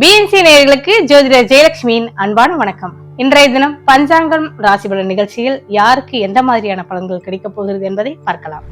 BNC நேயர்களுக்கு ஜோதிடர் ஜெயலட்சுமியின் அன்பான வணக்கம். இன்றைய தினம் பஞ்சாங்கம் ராசி பலன் நிகழ்ச்சியில் யாருக்கு எந்த மாதிரியான பலன்கள் கிடைக்கப் போகிறது என்பதை பார்க்கலாம்.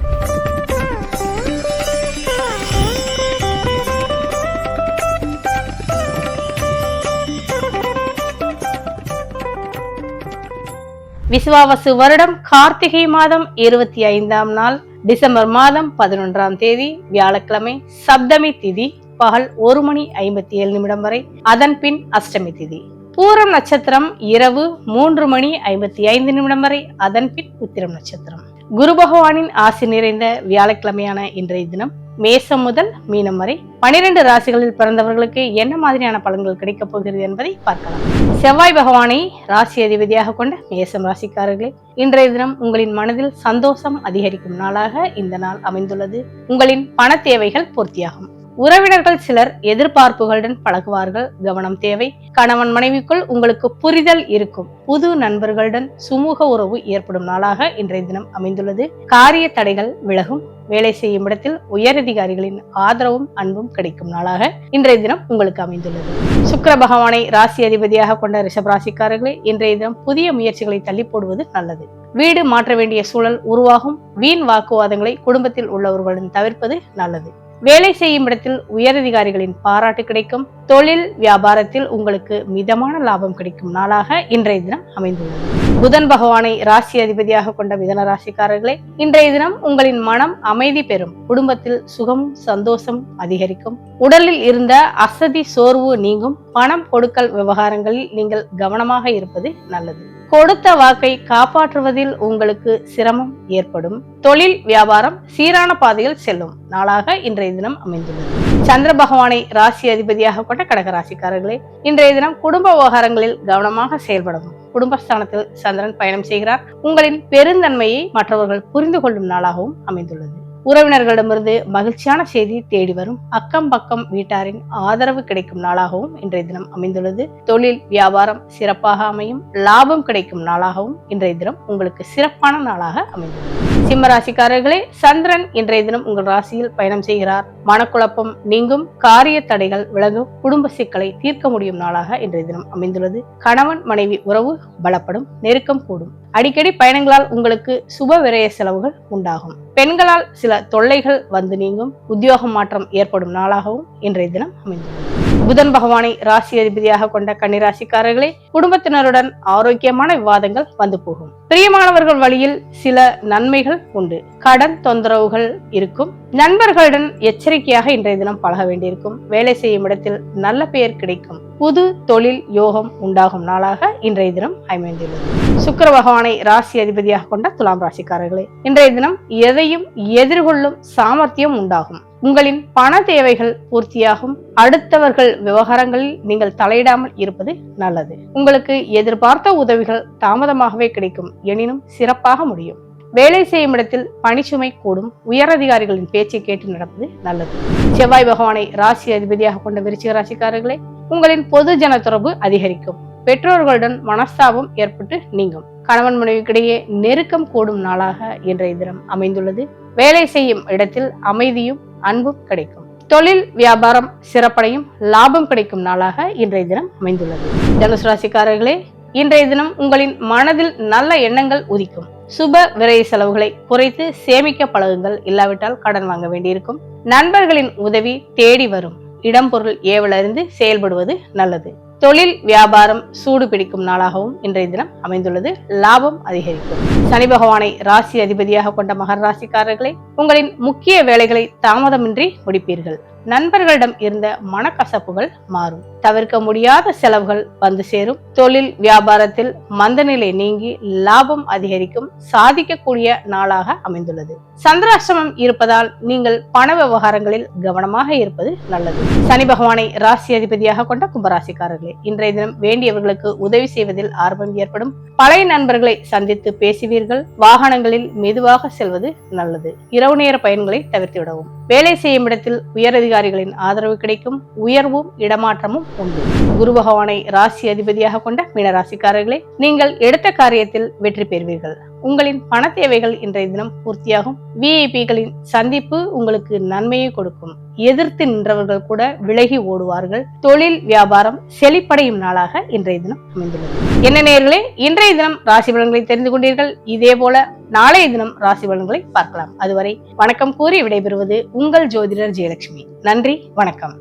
விசுவாவசு வருடம் கார்த்திகை மாதம் 25ஆம் நாள் டிசம்பர் மாதம் 11ஆம் தேதி வியாழக்கிழமை, சப்தமி திதி பகல் 1:57 வரை, அதன் பின் அஷ்டமி திதி. பூரம் நட்சத்திரம் இரவு 3:55 வரை, அதன் பின் உத்திரம் நட்சத்திரம். குரு பகவானின் ஆசி நிறைந்த வியாழக்கிழமையான இன்றைய தினம் மேசம் முதல் மீனம் வரை 12 ராசிகளில் பிறந்தவர்களுக்கு என்ன மாதிரியான பலன்கள் கிடைக்கப் போகிறது என்பதை பார்க்கலாம். செவ்வாய் பகவானை ராசி அதிபதியாக கொண்ட மேசம் ராசிக்காரர்களே, இன்றைய தினம் உங்களின் மனதில் சந்தோஷம் அதிகரிக்கும் நாளாக இந்த நாள் அமைந்துள்ளது. உங்களின் பண தேவைகள் பூர்த்தியாகும். உறவினர்கள் சிலர் எதிர்பார்ப்புகளுடன் பழகுவார்கள், கவனம் தேவை. கணவன் மனைவிக்குள் உங்களுக்கு புரிதல் இருக்கும். புது நண்பர்களுடன் சுமூக உறவு ஏற்படும் நாளாக இன்றைய தினம் அமைந்துள்ளது. காரிய தடைகள் விலகும். வேலை செய்யும் இடத்தில் உயரதிகாரிகளின் ஆதரவும் அன்பும் கிடைக்கும் நாளாக இன்றைய தினம் உங்களுக்கு அமைந்துள்ளது. சுக்கிர பகவானை ராசி அதிபதியாக கொண்ட ரிஷப ராசிக்காரர்களே, இன்றைய தினம் புதிய முயற்சிகளை தள்ளி போடுவது நல்லது. வீடு மாற்ற வேண்டிய சூழல் உருவாகும். வீண் வாக்குவாதங்களை குடும்பத்தில் உள்ளவர்களுடன் தவிர்ப்பது நல்லது. வேலை செய்யும் இடத்தில் உயரதிகாரிகளின் பாராட்டு கிடைக்கும். தொழில் வியாபாரத்தில் உங்களுக்கு மிதமான லாபம் கிடைக்கும் நாளாக இன்றைய தினம் அமைந்துள்ளது. புதன் பகவானை ராசி அதிபதியாக கொண்ட மிதன ராசிக்காரர்களே, இன்றைய தினம் உங்களின் மனம் அமைதி பெறும். குடும்பத்தில் சுகமும் சந்தோஷம் அதிகரிக்கும். உடலில் இருந்த அசதி சோர்வு நீங்கும். பணம் கொடுக்கல் விவகாரங்களில் நீங்கள் கவனமாக இருப்பது நல்லது. கொடுத்த வாக்கை காப்பாற்றுவதில் உங்களுக்கு சிரமம் ஏற்படும். தொழில் வியாபாரம் சீரான பாதையில் செல்லும் நாளாக இன்றைய தினம் அமைந்துள்ளது. சந்திர பகவானை ராசி அதிபதியாக கொண்ட கடகராசிக்காரர்களே, இன்றைய தினம் குடும்ப விவகாரங்களில் கவனமாக செயல்படவும். குடும்பஸ்தானத்தில் சந்திரன் பயணம் செய்கிறார். உங்களின் பெருந்தன்மையை மற்றவர்கள் புரிந்து கொள்ளும் நாளாகவும் அமைந்துள்ளது. உறவினர்களிடமிருந்து மகிழ்ச்சியான செய்தி தேடி வரும். அக்கம் பக்கம் வீட்டாரின் ஆதரவு கிடைக்கும் நாளாகவும் இன்றைய தினம் அமைந்துள்ளது. தொழில் வியாபாரம் சிறப்பாக அமையும். லாபம் கிடைக்கும் நாளாகவும் இன்றைய தினம் உங்களுக்கு சிறப்பான நாளாக அமைந்துள்ளது. சிம்ம ராசிக்காரர்களே, சந்திரன் இன்றைய தினம் உங்கள் ராசியில் பயணம் செய்கிறார். மனக்குழப்பம் நீங்கும். காரிய தடைகள் விலகும். குடும்ப சிக்கலை தீர்க்க முடியும் நாளாக இன்றைய தினம் அமைந்துள்ளது. கணவன் மனைவி உறவு பலப்படும். நெருக்கம் கூடும். அடிக்கடி பயணங்களால் உங்களுக்கு சுப விரய செலவுகள் உண்டாகும். பெண்களால் சில தொல்லைகள் வந்து நீங்கும். உத்தியோக மாற்றம் ஏற்படும் நாளாகவும் இன்றைய தினம் அமைந்துள்ளது. புதன் பகவானை ராசி அதிபதியாக கொண்ட கன்னிராசிக்காரர்களே, குடும்பத்தினருடன் ஆரோக்கியமான விவாதங்கள் வந்து போகும். பிரியமானவர்கள் வழியில் சில நன்மைகள் உண்டு. கடன் தொந்தரவுகள் இருக்கும். நண்பர்களுடன் எச்சரிக்கையாக இன்றைய தினம் பழக வேண்டியிருக்கும். வேலை செய்யும் இடத்தில் நல்ல பெயர் கிடைக்கும். புது தொழில் யோகம் உண்டாகும் நாளாக இன்றைய தினம் அமைந்துள்ளது. சுக்கிர பகவானை ராசி அதிபதியாக கொண்ட துலாம் ராசிக்காரர்களே, இன்றைய தினம் எதையும் எதிர்கொள்ளும் சாமர்த்தியம் உண்டாகும். உங்களின் பண தேவைகள் பூர்த்தியாகும். அடுத்தவர்கள் விவகாரங்களில் நீங்கள் தலையிடாமல் இருப்பது நல்லது. உங்களுக்கு எதிர்பார்த்த உதவிகள் தாமதமாகவே கிடைக்கும். எனினும் சிறப்பாக முடியும். வேலை செய்யும் இடத்தில் பணிச்சுமை கூடும். உயரதிகாரிகளின் பேச்சை கேட்டு நடப்பது நல்லது. செவ்வாய் பகவானை ராசி அதிபதியாக கொண்ட விருச்சிக ராசிக்காரர்களே, உங்களின் பொது ஜன தொடர்பு அதிகரிக்கும். பெற்றோர்களுடன் மனஸ்தாபம் ஏற்பட்டு நீங்கும். கணவன் மனைவிக்கிடையே நெருக்கம் கூடும் நாளாக இன்றைய தினம் அமைந்துள்ளது. வேலை செய்யும் இடத்தில் அமைதியும் அன்பும் கிடைக்கும். தொழில் வியாபாரம் சிறப்படையும். லாபம் கிடைக்கும் நாளாக இன்றைய தினம் அமைந்துள்ளது. தனுசு ராசிக்காரர்களே, இன்றைய தினம் உங்களின் மனதில் நல்ல எண்ணங்கள் உதிக்கும். சுப விரய செலவுகளை குறைத்து சேமிக்க பழகுங்கள். இல்லாவிட்டால் கடன் வாங்க வேண்டியிருக்கும். நண்பர்களின் உதவி தேடி வரும். இடம் பொருள் ஏவலறிந்து செயல்படுவது நல்லது. தொழில் வியாபாரம் சூடு பிடிக்கும் நாளாகவும் இன்றைய தினம் அமைந்துள்ளது. லாபம் அதிகரிக்கும். சனி பகவானை ராசி அதிபதியாக கொண்ட மகர ராசிக்காரர்களே, உங்களின் முக்கிய வேலைகளை தாமதமின்றி முடிப்பீர்கள். நண்பர்களிடம் இருந்த மனக்கசப்புகள் மாறும். தவிர்க்க முடியாத செலவுகள் வந்து சேரும். தொழில் வியாபாரத்தில் மந்தநிலை நீங்கி லாபம் அதிகரிக்கும். சாதிக்கக்கூடிய நாளாக அமைந்துள்ளது. சந்திராஷ்டமம் இருப்பதால் நீங்கள் பண விவகாரங்களில் கவனமாக இருப்பது நல்லது. சனி பகவானை ராசி அதிபதியாக கொண்ட கும்பராசிக்காரர்களே, இன்றைய தினம் வேண்டியவர்களுக்கு உதவி செய்வதில் ஆர்வம் ஏற்படும். பழைய நண்பர்களை சந்தித்து பேசுவீர்கள். வாகனங்களில் மெதுவாக செல்வது நல்லது. இரவு நேர பயன்களை தவிர்த்து விடவும். வேலை செய்யும் இடத்தில் உயரதிகாரிகளின் ஆதரவு கிடைக்கும். உயர்வும் இடமாற்றமும் உண்டு. குரு பகவானை ராசி அதிபதியாக கொண்ட மீனராசிக்காரர்களே, நீங்கள் எடுத்த காரியத்தில் வெற்றி பெறுவீர்கள். உங்களின் பண தேவைகள் இன்றைய தினம் பூர்த்தியாகும். விஐபிகளின் சந்திப்பு உங்களுக்கு நன்மையை கொடுக்கும். எதிர்த்து நின்றவர்கள் கூட விலகி ஓடுவார்கள். தொழில் வியாபாரம் செழிப்படையும் நாளாக இன்றைய தினம் அமைந்துள்ளது. என்ன நேயர்களே, இன்றைய தினம் ராசி பலன்களை தெரிந்து கொண்டீர்கள். இதே போல நாளைய தினம் ராசி பலன்களை பார்க்கலாம். அதுவரை வணக்கம் கூறி விடைபெறுவது உங்கள் ஜோதிடர் ஜெயலட்சுமி. நன்றி, வணக்கம்.